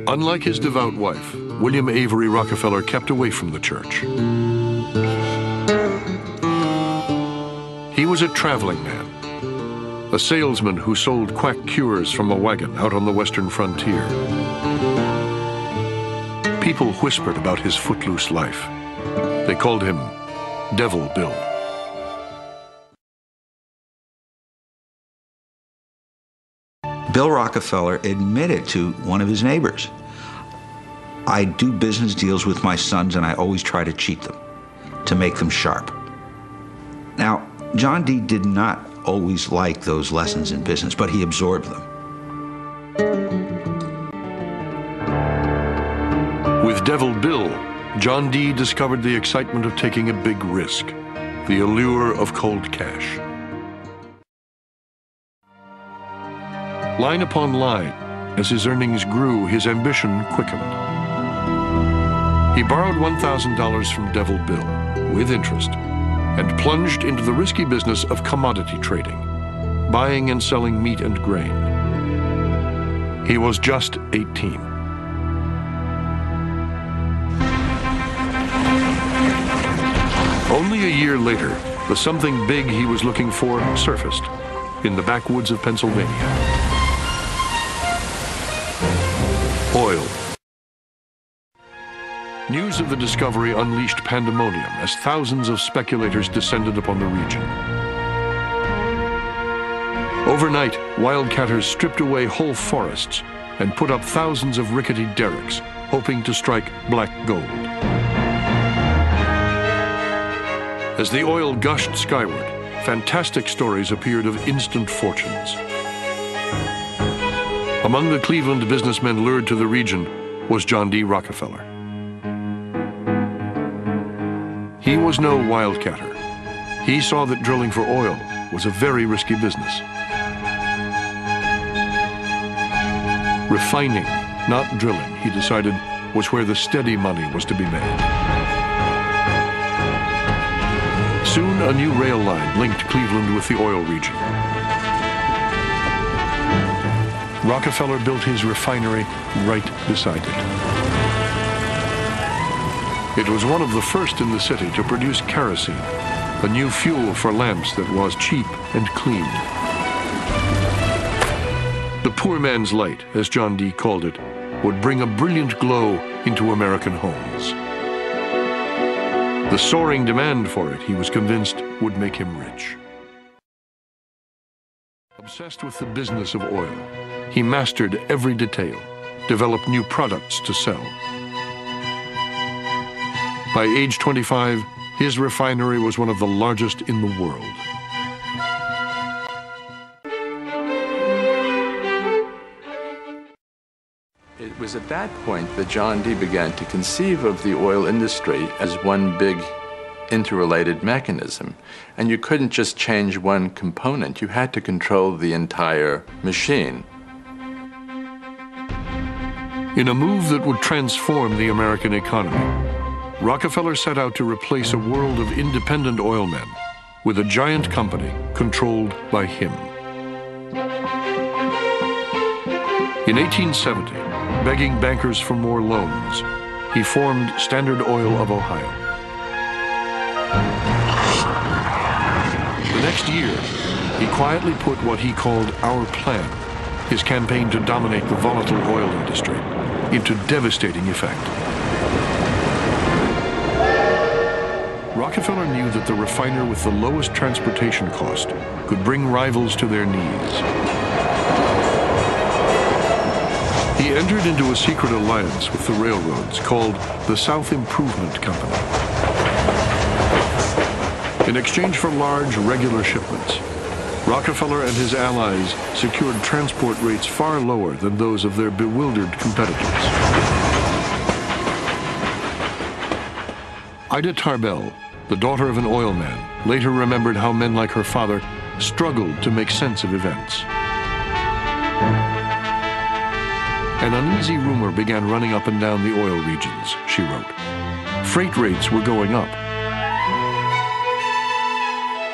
Unlike his devout wife, William Avery Rockefeller kept away from the church. He was a traveling man, a salesman who sold quack cures from a wagon out on the western frontier. People whispered about his footloose life. They called him Devil Bill. Bill Rockefeller admitted to one of his neighbors, "I do business deals with my sons and I always try to cheat them, to make them sharp." Now, John D. did not always like those lessons in business, but he absorbed them. With Devil Bill, John D. discovered the excitement of taking a big risk, the allure of cold cash. Line upon line, as his earnings grew, his ambition quickened. He borrowed $1,000 from Devil Bill, with interest, and plunged into the risky business of commodity trading, buying and selling meat and grain. He was just 18. Only a year later, the something big he was looking for surfaced in the backwoods of Pennsylvania. Oil. News of the discovery unleashed pandemonium as thousands of speculators descended upon the region. Overnight, wildcatters stripped away whole forests and put up thousands of rickety derricks, hoping to strike black gold. As the oil gushed skyward, fantastic stories appeared of instant fortunes. Among the Cleveland businessmen lured to the region was John D. Rockefeller. He was no wildcatter. He saw that drilling for oil was a very risky business. Refining, not drilling, he decided, was where the steady money was to be made. Soon, a new rail line linked Cleveland with the oil region. Rockefeller built his refinery right beside it. It was one of the first in the city to produce kerosene, a new fuel for lamps that was cheap and clean. The poor man's light, as John D. called it, would bring a brilliant glow into American homes. The soaring demand for it, he was convinced, would make him rich. Obsessed with the business of oil, he mastered every detail, developed new products to sell. By age 25, his refinery was one of the largest in the world. It was at that point that John D. began to conceive of the oil industry as one big interrelated mechanism. And you couldn't just change one component. You had to control the entire machine. In a move that would transform the American economy, Rockefeller set out to replace a world of independent oil men with a giant company controlled by him. In 1870, begging bankers for more loans, he formed Standard Oil of Ohio. The next year, he quietly put what he called Our Plan, his campaign to dominate the volatile oil industry, into devastating effect. Rockefeller knew that the refiner with the lowest transportation cost could bring rivals to their knees. He entered into a secret alliance with the railroads called the South Improvement Company. In exchange for large, regular shipments, Rockefeller and his allies secured transport rates far lower than those of their bewildered competitors. Ida Tarbell, the daughter of an oil man, later remembered how men like her father struggled to make sense of events. An uneasy rumor began running up and down the oil regions, she wrote. Freight rates were going up.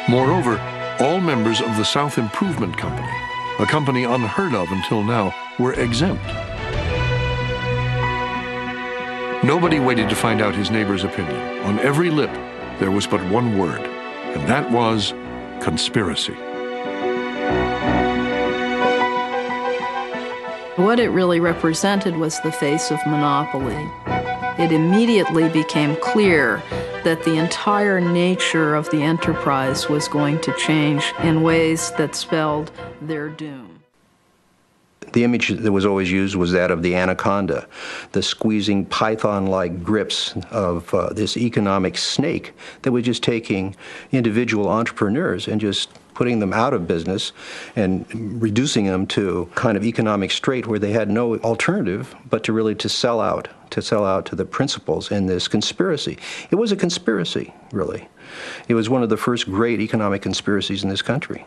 Moreover, all members of the South Improvement Company, a company unheard of until now, were exempt. Nobody waited to find out his neighbor's opinion. On every lip, there was but one word, and that was conspiracy. What it really represented was the face of monopoly. It immediately became clear that the entire nature of the enterprise was going to change in ways that spelled their doom. The image that was always used was that of the anaconda, the squeezing python-like grips of this economic snake that was just taking individual entrepreneurs and just putting them out of business and reducing them to kind of economic strait where they had no alternative but to really to sell out to the principals in this conspiracy. It was a conspiracy, really. It was one of the first great economic conspiracies in this country.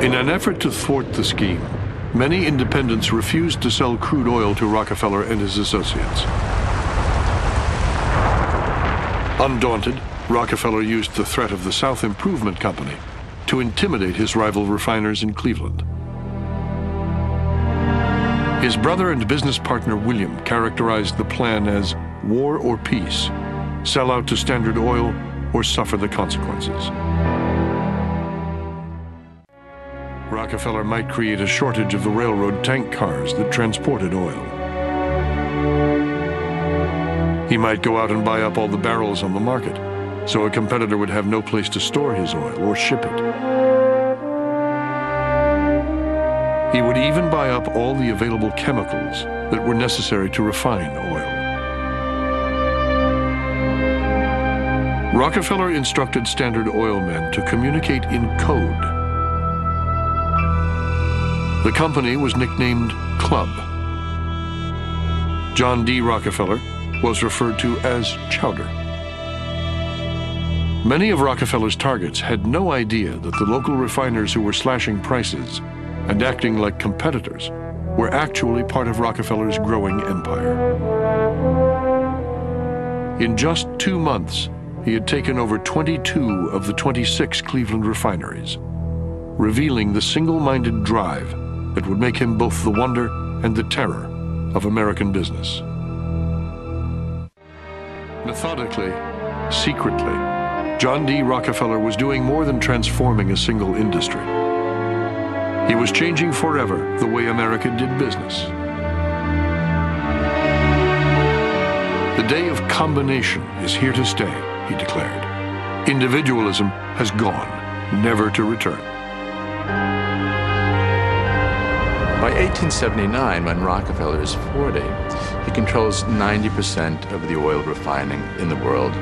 In an effort to thwart the scheme, many independents refused to sell crude oil to Rockefeller and his associates. Undaunted, Rockefeller used the threat of the South Improvement Company to intimidate his rival refiners in Cleveland. His brother and business partner William characterized the plan as war or peace, sell out to Standard Oil or suffer the consequences. Rockefeller might create a shortage of the railroad tank cars that transported oil. He might go out and buy up all the barrels on the market, so a competitor would have no place to store his oil or ship it. He would even buy up all the available chemicals that were necessary to refine oil. Rockefeller instructed Standard Oil men to communicate in code. The company was nicknamed Club. John D. Rockefeller was referred to as Chowder. Many of Rockefeller's targets had no idea that the local refiners who were slashing prices and acting like competitors were actually part of Rockefeller's growing empire. In just 2 months, he had taken over 22 of the 26 Cleveland refineries, revealing the single-minded drive that would make him both the wonder and the terror of American business. Methodically, secretly, John D. Rockefeller was doing more than transforming a single industry. He was changing forever the way America did business. The day of combination is here to stay, he declared. Individualism has gone, never to return. By 1879, when Rockefeller is 40, he controls 90% of the oil refining in the world.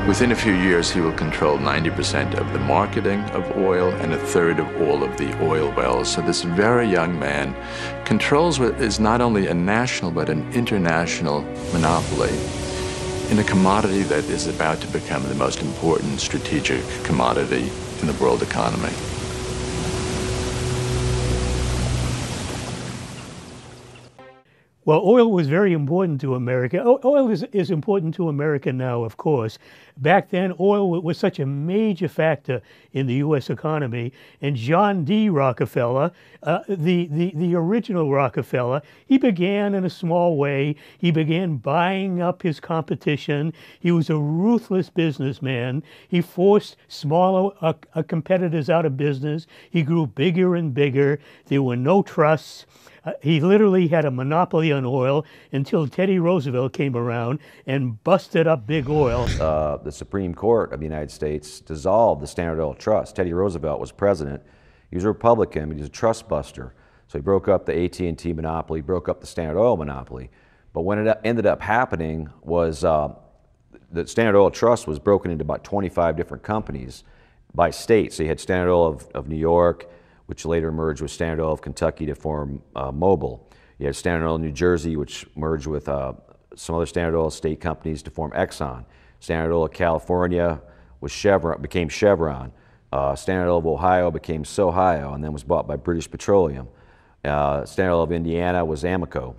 Within a few years, he will control 90% of the marketing of oil and a third of all of the oil wells. So this very young man controls what is not only a national but an international monopoly in a commodity that is about to become the most important strategic commodity in the world economy. Well, oil was very important to America. Oil is important to America now, of course. Back then, oil was such a major factor in the U.S. economy. And John D. Rockefeller, the original Rockefeller, he began in a small way. He began buying up his competition. He was a ruthless businessman. He forced smaller competitors out of business. He grew bigger and bigger. There were no trusts. He literally had a monopoly on oil until Teddy Roosevelt came around and busted up big oil. The Supreme Court of the United States dissolved the Standard Oil Trust. Teddy Roosevelt was president. He was a Republican, but he was a trust buster. So he broke up the AT&T monopoly, broke up the Standard Oil monopoly. But what ended up happening was the Standard Oil Trust was broken into about 25 different companies by state. So you had Standard Oil of New York, which later merged with Standard Oil of Kentucky to form Mobil. You had Standard Oil New Jersey, which merged with some other Standard Oil state companies to form Exxon. Standard Oil of California was became Chevron. Standard Oil of Ohio became Sohio and then was bought by British Petroleum. Standard Oil of Indiana was Amoco.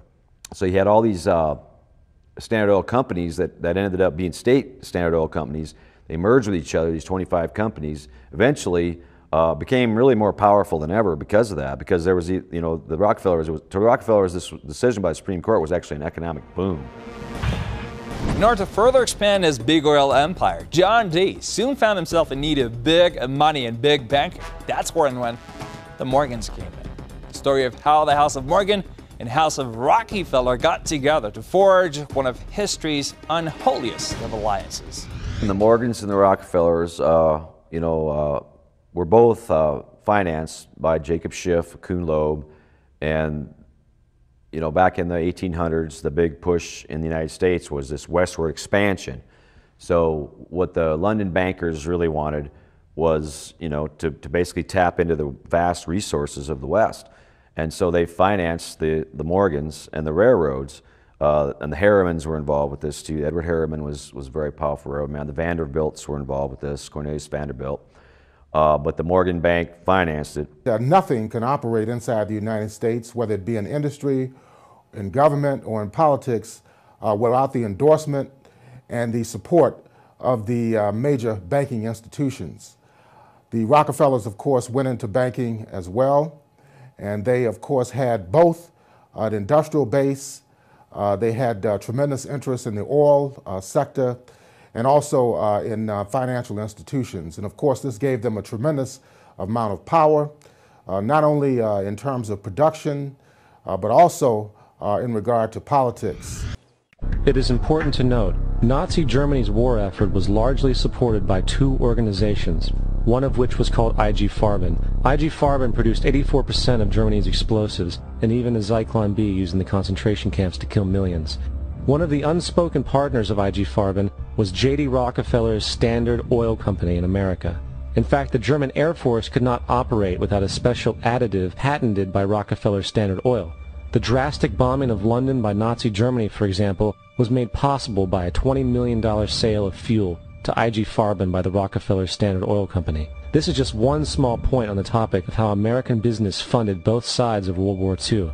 So you had all these Standard Oil companies that ended up being state Standard Oil companies. They merged with each other, these 25 companies, eventually became really more powerful than ever because of that, because there was, the Rockefellers, this decision by the Supreme Court was actually an economic boom. In order to further expand his big oil empire, John D. soon found himself in need of big money and big banking. That's when the Morgans came in. The story of how the House of Morgan and House of Rockefeller got together to forge one of history's unholiest of alliances. And the Morgans and the Rockefellers, were both financed by Jacob Schiff, Kuhn Loeb, and back in the 1800s, the big push in the United States was this westward expansion. So what the London bankers really wanted was, to basically tap into the vast resources of the West. And so they financed the Morgans and the railroads, and the Harrimans were involved with this too. Edward Harriman was a very powerful railroad man. The Vanderbilts were involved with this, Cornelius Vanderbilt. But the Morgan Bank financed it. Nothing can operate inside the United States, whether it be in industry, in government, or in politics, without the endorsement and the support of the major banking institutions. The Rockefellers, of course, went into banking as well, and they, of course, had both an industrial base, they had tremendous interest in the oil sector, and also in financial institutions. And of course, this gave them a tremendous amount of power, not only in terms of production, but also in regard to politics. It is important to note, Nazi Germany's war effort was largely supported by two organizations, one of which was called IG Farben. IG Farben produced 84% of Germany's explosives, and even the Zyklon B used in the concentration camps to kill millions. One of the unspoken partners of IG Farben was J.D. Rockefeller's Standard Oil Company in America. In fact, the German Air Force could not operate without a special additive patented by Rockefeller's Standard Oil. The drastic bombing of London by Nazi Germany, for example, was made possible by a $20 million sale of fuel to IG Farben by the Rockefeller Standard Oil Company. This is just one small point on the topic of how American business funded both sides of World War II.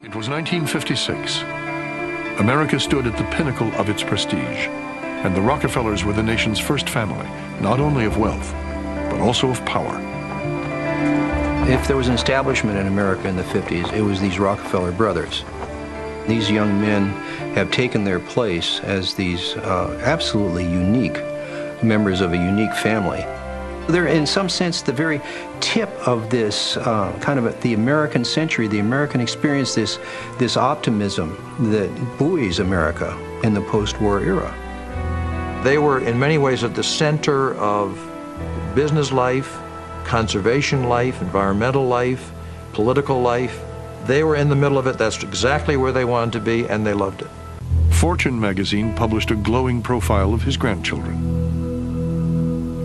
It was 1956. America stood at the pinnacle of its prestige, and the Rockefellers were the nation's first family, not only of wealth, but also of power. If there was an establishment in America in the 50s, it was these Rockefeller brothers. These young men have taken their place as these absolutely unique members of a unique family. They're, in some sense, the very tip of this kind of the American century, the American experience, this optimism that buoys America in the post-war era. They were, in many ways, at the center of business life, conservation life, environmental life, political life. They were in the middle of it. That's exactly where they wanted to be, and they loved it. Fortune magazine published a glowing profile of his grandchildren.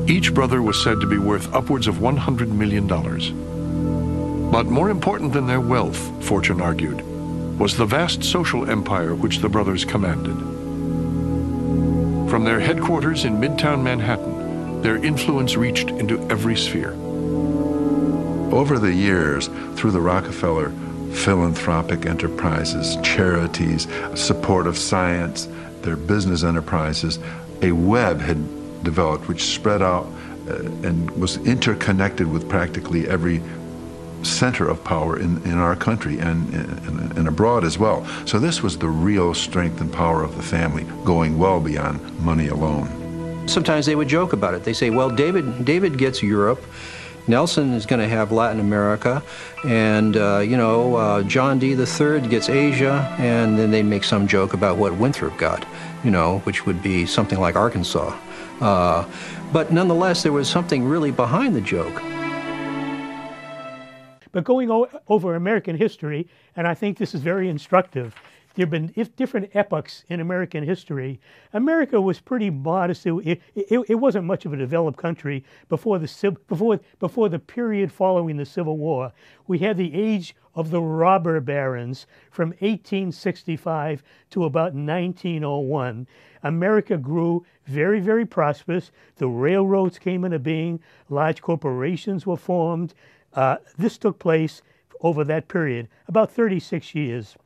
Each brother was said to be worth upwards of $100 million. But more important than their wealth, Fortune argued, was the vast social empire which the brothers commanded. From their headquarters in Midtown Manhattan, their influence reached into every sphere. Over the years, through the Rockefeller philanthropic enterprises, charities, support of science, their business enterprises, a web had developed which spread out and was interconnected with practically every center of power in our country and abroad as well. So this was the real strength and power of the family, going well beyond money alone. Sometimes they would joke about it. They say, well, David gets Europe, Nelson is going to have Latin America, and John D. III gets Asia, and then they make some joke about what Winthrop got, which would be something like Arkansas. But nonetheless, there was something really behind the joke. But going over American history, and I think this is very instructive, there have been different epochs in American history. America was pretty modest. It wasn't much of a developed country before the period following the Civil War. We had the age of the robber barons from 1865 to about 1901. America grew very, very prosperous. The railroads came into being. Large corporations were formed. This took place over that period, about 36 years.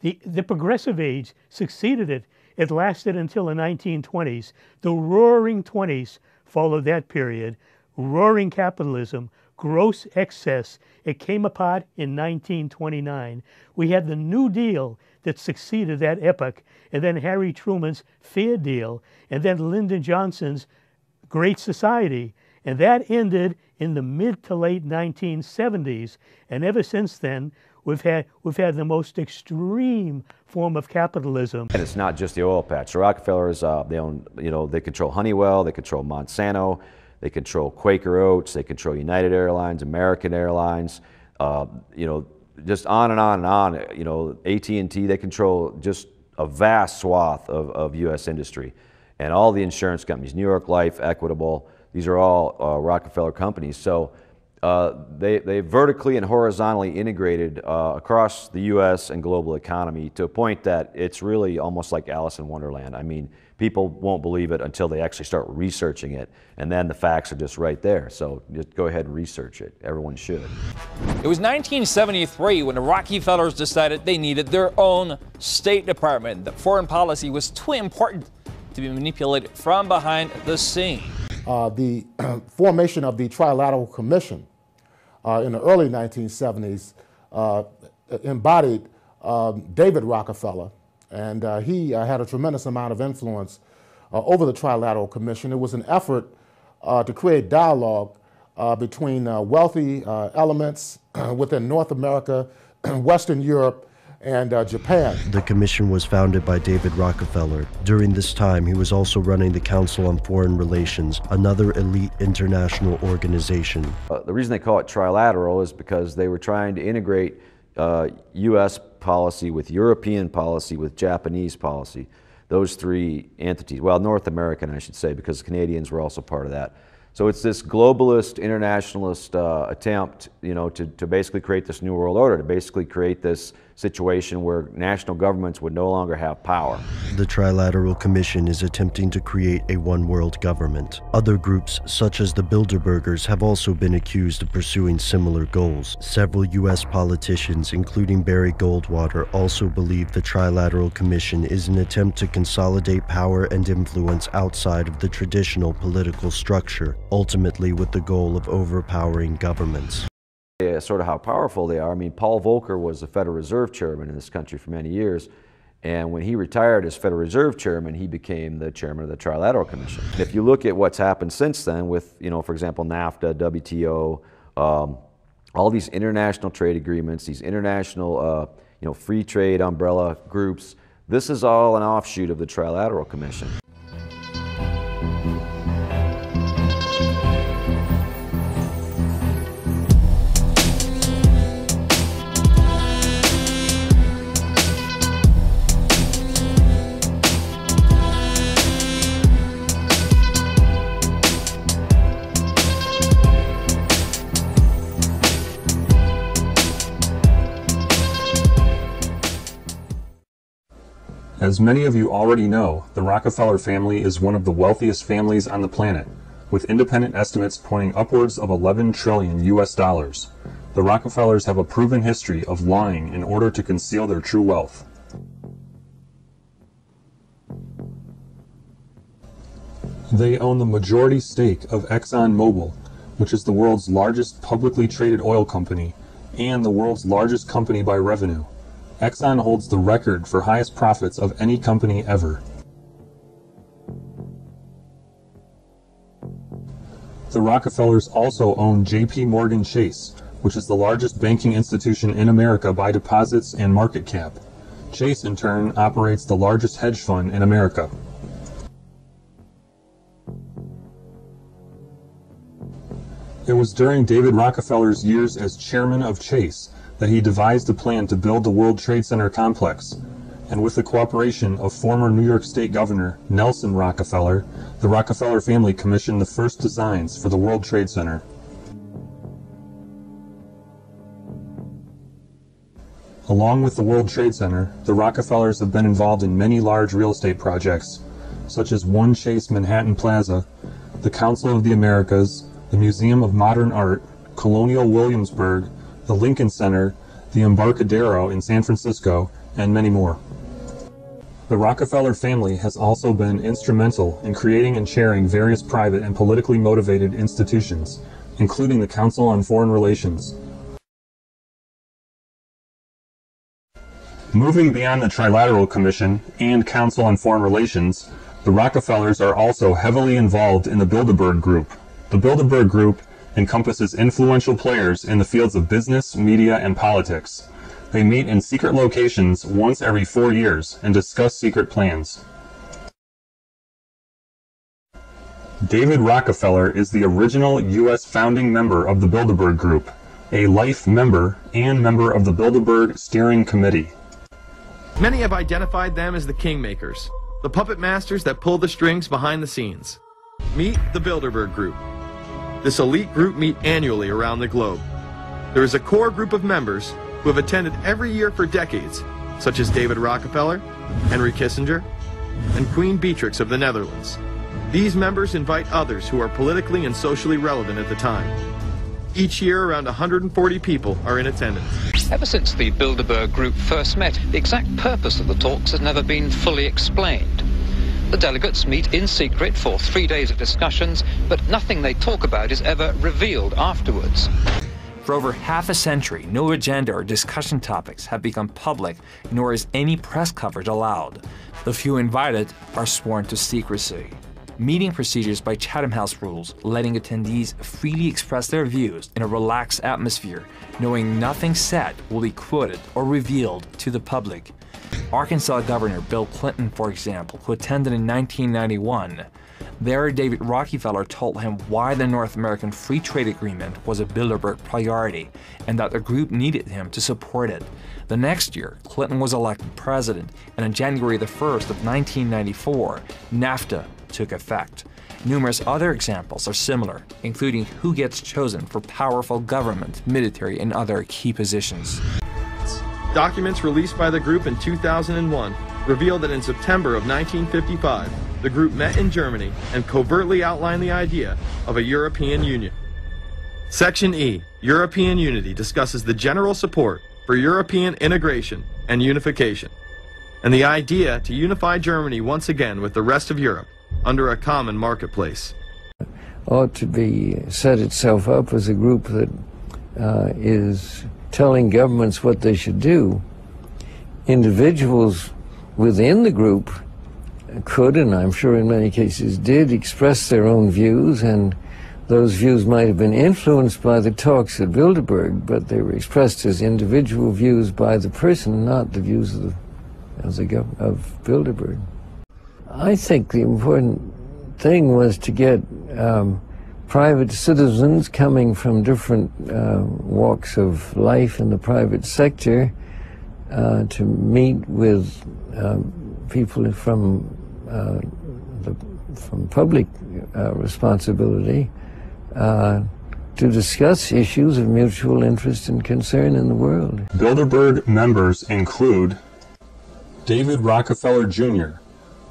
The progressive age succeeded it. It lasted until the 1920s. The roaring 20s followed that period. Roaring capitalism, gross excess. It came apart in 1929. We had the New Deal that succeeded that epoch, and then Harry Truman's Fair Deal, and then Lyndon Johnson's Great Society. And that ended in the mid to late 1970s. And ever since then, we've had the most extreme form of capitalism. And it's not just the oil patch. The Rockefellers, they own, they control Honeywell, they control Monsanto, they control Quaker Oats, they control United Airlines, American Airlines, just on and on and on. AT&T, they control just a vast swath of U.S. industry. And all the insurance companies, New York Life, Equitable, these are all Rockefeller companies. So they vertically and horizontally integrated across the U.S. and global economy to a point that it's really almost like Alice in Wonderland. I mean, people won't believe it until they actually start researching it, and then the facts are just right there. So just go ahead and research it. Everyone should. It was 1973 when the Rockefellers decided they needed their own State Department. That foreign policy was too important to be manipulated from behind the scene. The formation of the Trilateral Commission in the early 1970s embodied David Rockefeller, and he had a tremendous amount of influence over the Trilateral Commission. It was an effort to create dialogue between wealthy elements within North America, Western Europe, and Japan. The commission was founded by David Rockefeller. During this time, he was also running the Council on Foreign Relations, another elite international organization. The reason they call it trilateral is because they were trying to integrate U.S. policy with European policy with Japanese policy. Those three entities, well, North American, I should say, because Canadians were also part of that. So it's this globalist, internationalist attempt, to basically create this new world order, to basically create this situation where national governments would no longer have power. The Trilateral Commission is attempting to create a one-world government. Other groups, such as the Bilderbergers, have also been accused of pursuing similar goals. Several U.S. politicians, including Barry Goldwater, also believe the Trilateral Commission is an attempt to consolidate power and influence outside of the traditional political structure, ultimately with the goal of overpowering governments. Sort of how powerful they are. I mean, Paul Volcker was the Federal Reserve Chairman in this country for many years, and when he retired as Federal Reserve Chairman, he became the Chairman of the Trilateral Commission. And if you look at what's happened since then with, for example, NAFTA, WTO, all these international trade agreements, these international, free trade umbrella groups, this is all an offshoot of the Trilateral Commission. As many of you already know, the Rockefeller family is one of the wealthiest families on the planet, with independent estimates pointing upwards of $11 trillion US. The Rockefellers have a proven history of lying in order to conceal their true wealth. They own the majority stake of Exxon-Mobil, which is the world's largest publicly traded oil company and the world's largest company by revenue. Exxon holds the record for highest profits of any company ever. The Rockefellers also own J.P. Morgan Chase, which is the largest banking institution in America by deposits and market cap. Chase, in turn, operates the largest hedge fund in America. It was during David Rockefeller's years as chairman of Chase that he devised a plan to build the World Trade Center complex, and with the cooperation of former New York State Governor Nelson Rockefeller, the Rockefeller family commissioned the first designs for the World Trade Center. Along with the World Trade Center, the Rockefellers have been involved in many large real estate projects, such as One Chase Manhattan Plaza, the Council of the Americas, the Museum of Modern Art, Colonial Williamsburg, the Lincoln Center, the Embarcadero in San Francisco, and many more. The Rockefeller family has also been instrumental in creating and chairing various private and politically motivated institutions, including the Council on Foreign Relations. Moving beyond the Trilateral Commission and Council on Foreign Relations, the Rockefellers are also heavily involved in the Bilderberg Group. The Bilderberg Group encompasses influential players in the fields of business, media, and politics. They meet in secret locations once every 4 years and discuss secret plans. David Rockefeller is the original U.S. founding member of the Bilderberg Group, a life member and member of the Bilderberg Steering Committee. Many have identified them as the kingmakers, the puppet masters that pull the strings behind the scenes. Meet the Bilderberg Group. This elite group meet annually around the globe. There is a core group of members who have attended every year for decades, such as David Rockefeller, Henry Kissinger, and Queen Beatrix of the Netherlands. These members invite others who are politically and socially relevant at the time. Each year, around 140 people are in attendance. Ever since the Bilderberg Group first met, the exact purpose of the talks has never been fully explained. The delegates meet in secret for 3 days of discussions, but nothing they talk about is ever revealed afterwards. For over half a century, no agenda or discussion topics have become public, nor is any press coverage allowed. The few invited are sworn to secrecy. Meeting procedures by Chatham House rules, letting attendees freely express their views in a relaxed atmosphere, knowing nothing said will be quoted or revealed to the public. Arkansas Governor Bill Clinton, for example, who attended in 1991, there David Rockefeller told him why the North American Free Trade Agreement was a Bilderberg priority and that the group needed him to support it. The next year, Clinton was elected president, and on January the 1st of 1994, NAFTA took effect. Numerous other examples are similar, including who gets chosen for powerful government, military, and other key positions. Documents released by the group in 2001 reveal that in September of 1955, the group met in Germany and covertly outlined the idea of a European Union. Section E, European Unity, discusses the general support for European integration and unification, and the idea to unify Germany once again with the rest of Europe under a common marketplace. Ought to be set itself up as a group that is telling governments what they should do. Individuals within the group could, and I'm sure in many cases did, express their own views, and those views might have been influenced by the talks at Bilderberg, but they were expressed as individual views by the person, not the views of Bilderberg. I think the important thing was to get private citizens coming from different walks of life in the private sector to meet with people from public responsibility to discuss issues of mutual interest and concern in the world. Bilderberg members include David Rockefeller Jr.,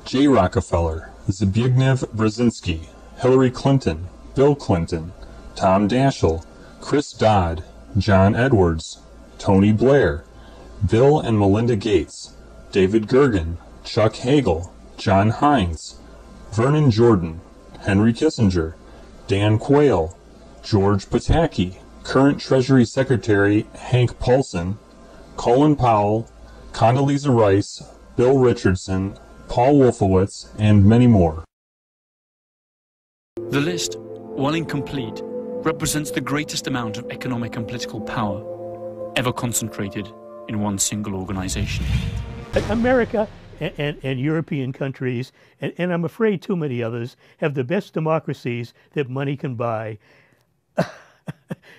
J. Rockefeller, Zbigniew Brzezinski, Hillary Clinton, Bill Clinton, Tom Daschle, Chris Dodd, John Edwards, Tony Blair, Bill and Melinda Gates, David Gergen, Chuck Hagel, John Hines, Vernon Jordan, Henry Kissinger, Dan Quayle, George Pataki, current Treasury Secretary Hank Paulson, Colin Powell, Condoleezza Rice, Bill Richardson, Paul Wolfowitz, and many more. The list while incomplete, represents the greatest amount of economic and political power ever concentrated in one single organization. America and European countries, and I'm afraid too many others, have the best democracies that money can buy.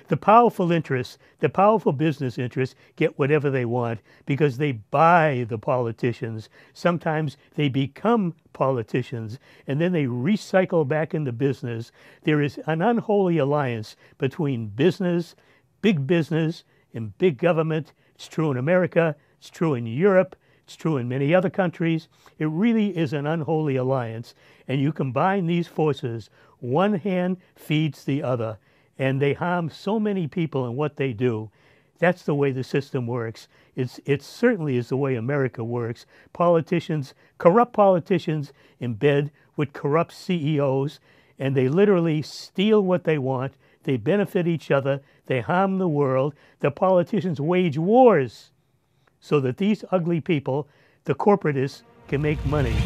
The powerful interests, the powerful business interests get whatever they want because they buy the politicians. Sometimes they become politicians and then they recycle back into business. There is an unholy alliance between business, and big government. It's true in America, it's true in Europe, it's true in many other countries. It really is an unholy alliance. And you combine these forces, one hand feeds the other. And they harm so many people in what they do. That's the way the system works. It certainly is the way America works. Politicians, corrupt politicians in bed with corrupt CEOs, and they literally steal what they want. They benefit each other. They harm the world. The politicians wage wars so that these ugly people, the corporatists, can make money.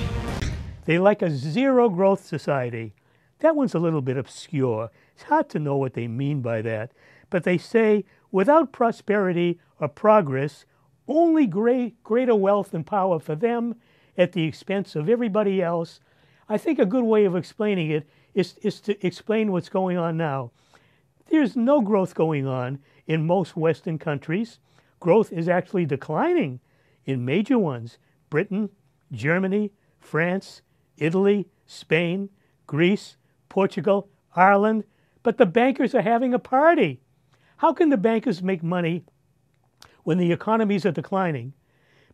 They like a zero-growth society. That one's a little bit obscure. It's hard to know what they mean by that. But they say, without prosperity or progress, only greater wealth and power for them at the expense of everybody else. I think a good way of explaining it is to explain what's going on now. There's no growth going on in most Western countries. Growth is actually declining in major ones: Britain, Germany, France, Italy, Spain, Greece, Portugal, Ireland. But the bankers are having a party. How can the bankers make money when the economies are declining?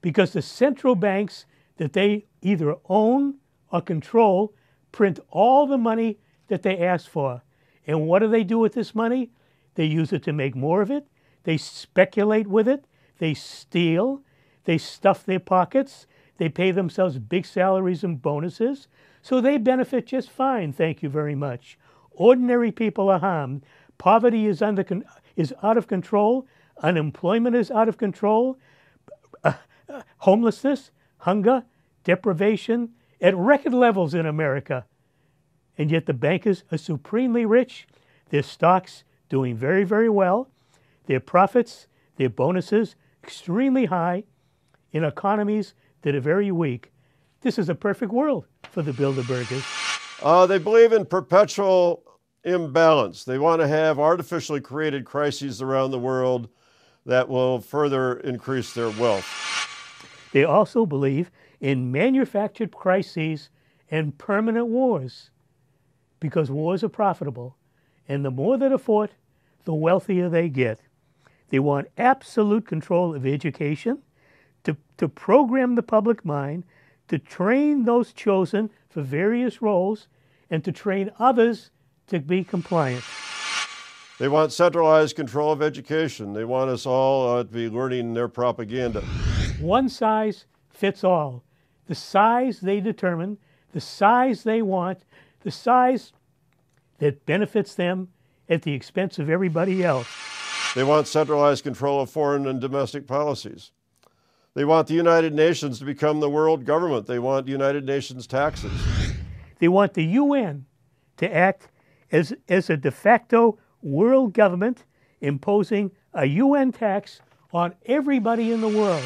Because the central banks that they either own or control print all the money that they ask for. And what do they do with this money? They use it to make more of it. They speculate with it. They steal. They stuff their pockets. They pay themselves big salaries and bonuses. So they benefit just fine, thank you very much. Ordinary people are harmed. Poverty is out of control. Unemployment is out of control. Homelessness, hunger, deprivation at record levels in America. And yet the bankers are supremely rich. Their stocks doing very, very well. Their profits, their bonuses, extremely high in economies that are very weak. This is a perfect world for the Bilderbergers. They believe in perpetual imbalance. They want to have artificially created crises around the world that will further increase their wealth. They also believe in manufactured crises and permanent wars because wars are profitable. And the more that are fought, the wealthier they get. They want absolute control of education, to program the public mind, to train those chosen for various roles, and to train others to be compliant. They want centralized control of education. They want us all to be learning their propaganda. One size fits all. The size they determine, the size they want, the size that benefits them at the expense of everybody else. They want centralized control of foreign and domestic policies. They want the United Nations to become the world government. They want United Nations taxes. They want the UN to act as a de facto world government, imposing a UN tax on everybody in the world.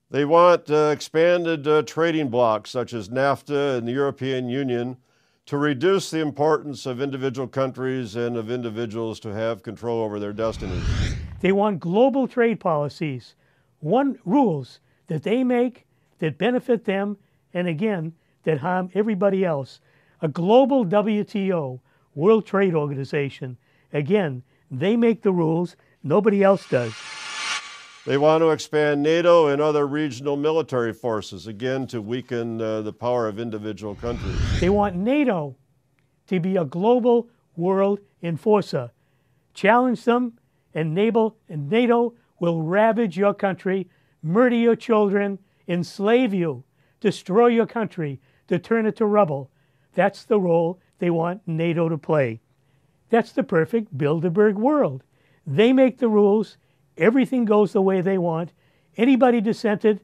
They want expanded trading blocs such as NAFTA and the European Union to reduce the importance of individual countries and of individuals to have control over their destinies. They want global trade policies, rules that they make that benefit them and again that harm everybody else. A global WTO, World Trade Organization. Again, they make the rules, nobody else does. They want to expand NATO and other regional military forces, again to weaken the power of individual countries. They want NATO to be a global world enforcer. Challenge them and NATO will ravage your country, murder your children, enslave you, destroy your country, to turn it to rubble. That's the role they want NATO to play. That's the perfect Bilderberg world. They make the rules. Everything goes the way they want. Anybody dissented,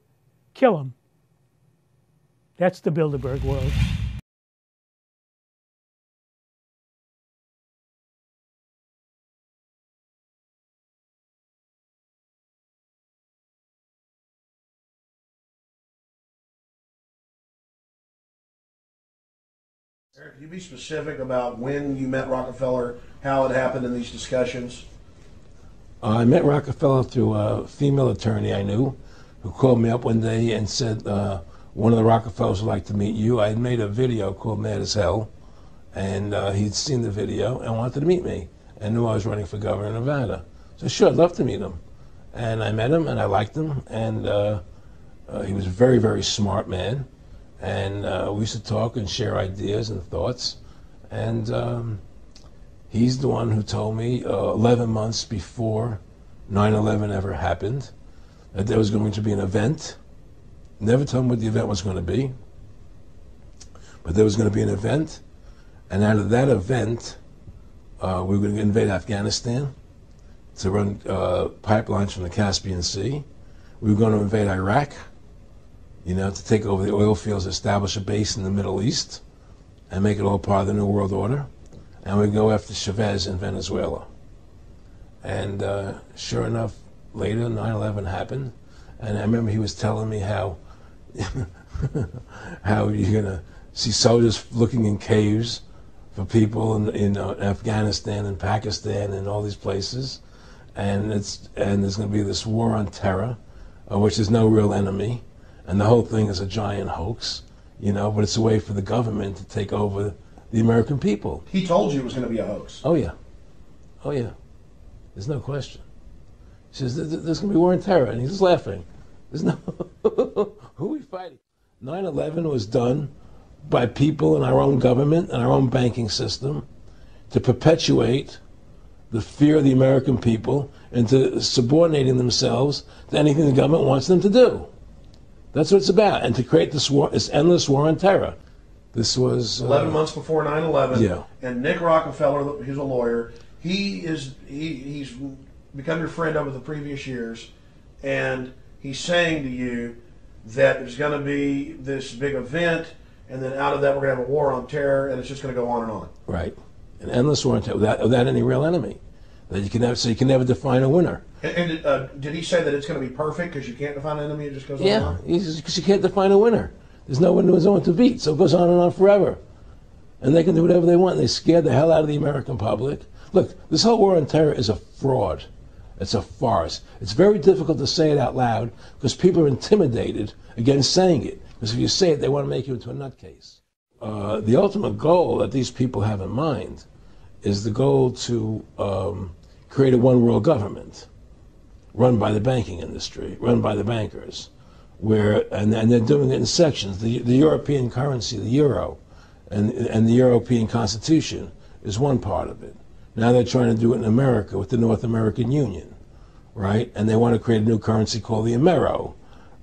kill them. That's the Bilderberg world. Eric, can you be specific about when you met Rockefeller, how it happened in these discussions? I met Rockefeller through a female attorney I knew who called me up one day and said, one of the Rockefellers would like to meet you. I had made a video called Mad as Hell, and he'd seen the video and wanted to meet me and knew I was running for governor of Nevada. So sure, I'd love to meet him. And I met him and I liked him, and he was a very, very smart man. And we used to talk and share ideas and thoughts. And he's the one who told me 11 months before 9/11 ever happened that there was going to be an event. Never told him what the event was going to be, but there was going to be an event. And out of that event, we were going to invade Afghanistan to run pipelines from the Caspian Sea. We were going to invade Iraq, to take over the oil fields, establish a base in the Middle East, and make it all part of the New World Order. And we'd go after Chavez in Venezuela. And sure enough, later 9/11 happened. And I remember he was telling me how you're going to see soldiers looking in caves for people in Afghanistan and Pakistan and all these places. And there's going to be this war on terror, which is no real enemy. And the whole thing is a giant hoax, but it's a way for the government to take over the American people. He told you it was going to be a hoax. Oh, yeah. Oh, yeah. There's no question. He says, there's going to be war on terror. And he's just laughing. There's no... Who are we fighting? 9/11 was done by people in our own government and our own banking system to perpetuate the fear of the American people into subordinating themselves to anything the government wants them to do. That's what it's about, and to create this war, this endless war on terror. This was 11 months before 9/11. Yeah. And Nick Rockefeller, he's a lawyer. He's become your friend over the previous years, and he's saying to you that there's going to be this big event, and then out of that we're going to have a war on terror, and it's just going to go on and on. Right, an endless war on terror without any real enemy. That you can never define a winner. And did he say that it's going to be perfect because you can't define an enemy? It just goes on and on? Yeah, because you can't define a winner. There's no one to beat, so it goes on and on forever. And they can do whatever they want. They scared the hell out of the American public. Look, this whole war on terror is a fraud. It's a farce. It's very difficult to say it out loud because people are intimidated against saying it. Because if you say it, they want to make you into a nutcase. The ultimate goal that these people have in mind is the goal to create a one-world government run by the banking industry, run by the bankers, and they're doing it in sections. The European currency, the euro, and the European Constitution is one part of it. Now they're trying to do it in America with the North American Union, right? And they want to create a new currency called the Amero,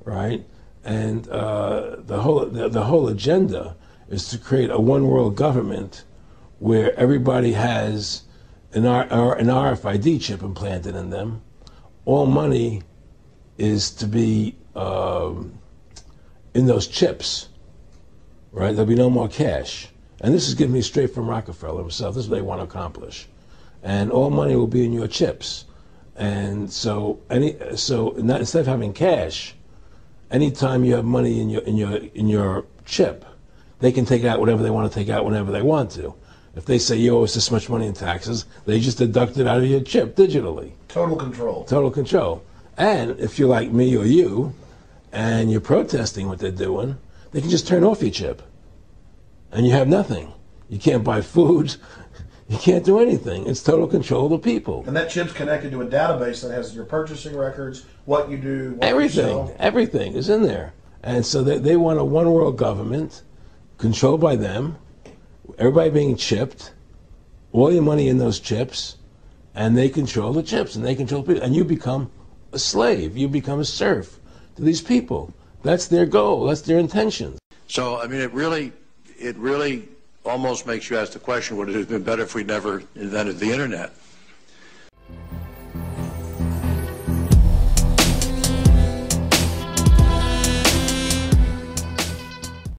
right? And the whole agenda is to create a one-world government where everybody has an RFID chip implanted in them. All money is to be in those chips, right? There'll be no more cash. And this is given me straight from Rockefeller himself. This is what they want to accomplish. And all money will be in your chips. And so instead of having cash, anytime you have money in your chip, they can take out whatever they want to take out whenever they want to. If they say you owe us this much money in taxes, they just deduct it out of your chip digitally. Total control. Total control. And if you're like me or you, and you're protesting what they're doing, they can just turn off your chip. And you have nothing. You can't buy food. You can't do anything. It's total control of the people. And that chip's connected to a database that has your purchasing records, what you do, what you sell. Everything is in there. And so they want a one-world government controlled by them, everybody being chipped, all your money in those chips, and they control the chips, and they control people. And you become a slave. You become a serf to these people. That's their goal. That's their intention. So, I mean, it really almost makes you ask the question, would it have been better if we never invented the internet?